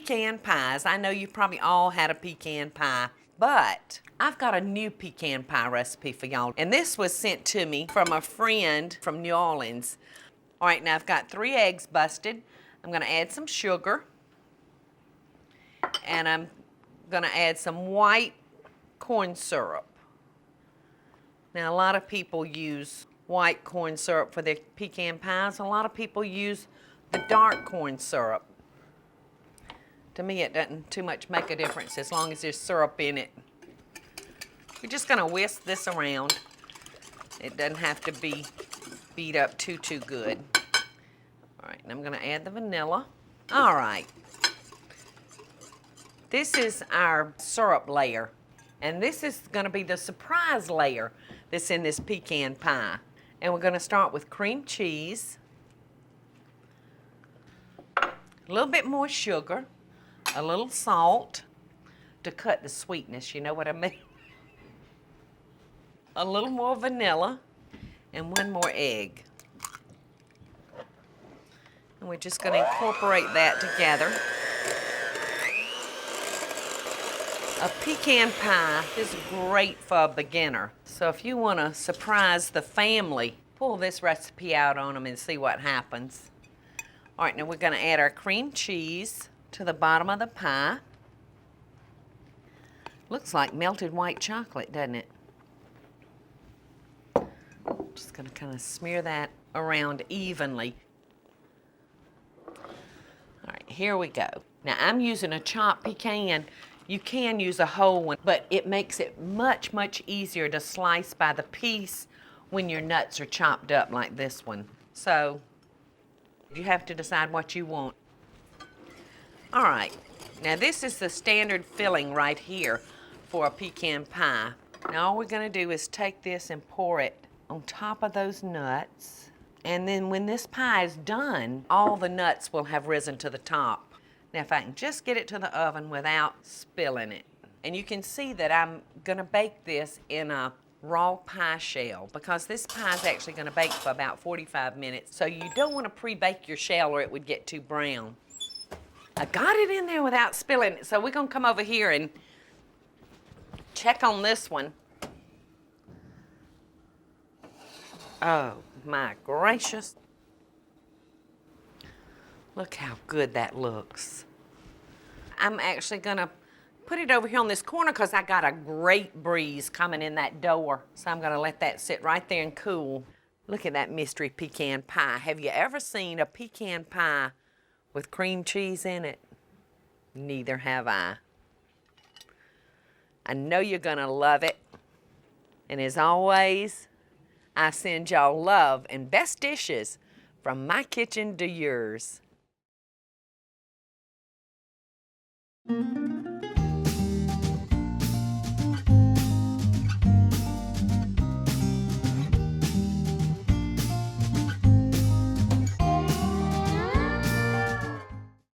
pecan pies. I know you've probably all had a pecan pie, but I've got a new pecan pie recipe for y'all. And this was sent to me from a friend from New Orleans. All right, now I've got 3 eggs busted. I'm gonna add some sugar. And I'm gonna add some white corn syrup. Now, a lot of people use white corn syrup for their pecan pies. A lot of people use the dark corn syrup. To me, it doesn't too much make a difference as long as there's syrup in it. We're just gonna whisk this around. It doesn't have to be beat up too good. All right, and I'm gonna add the vanilla. All right. This is our syrup layer, and this is gonna be the surprise layer that's in this pecan pie. And we're gonna start with cream cheese, a little bit more sugar, a little salt to cut the sweetness, you know what I mean? A little more vanilla, and 1 more egg. And we're just gonna incorporate that together. A pecan pie is great for a beginner. So if you want to surprise the family, pull this recipe out on them and see what happens. All right, now we're going to add our cream cheese to the bottom of the pie. Looks like melted white chocolate, doesn't it? Just going to kind of smear that around evenly. All right, here we go. Now I'm using a chopped pecan. You can use a whole one, but it makes it much, much easier to slice by the piece when your nuts are chopped up like this one. So you have to decide what you want. All right, now this is the standard filling right here for a pecan pie. Now all we're gonna do is take this and pour it on top of those nuts. And then when this pie is done, all the nuts will have risen to the top. Now if I can just get it to the oven without spilling it. And you can see that I'm gonna bake this in a raw pie shell because this pie is actually gonna bake for about 45 minutes. So you don't wanna pre-bake your shell or it would get too brown. I got it in there without spilling it. So we're gonna come over here and check on this one. Oh my gracious. Look how good that looks. I'm actually gonna put it over here on this corner because I got a great breeze coming in that door. So I'm gonna let that sit right there and cool. Look at that mystery pecan pie. Have you ever seen a pecan pie with cream cheese in it? Neither have I. I know you're gonna love it. And as always, I send y'all love and best dishes from my kitchen to yours.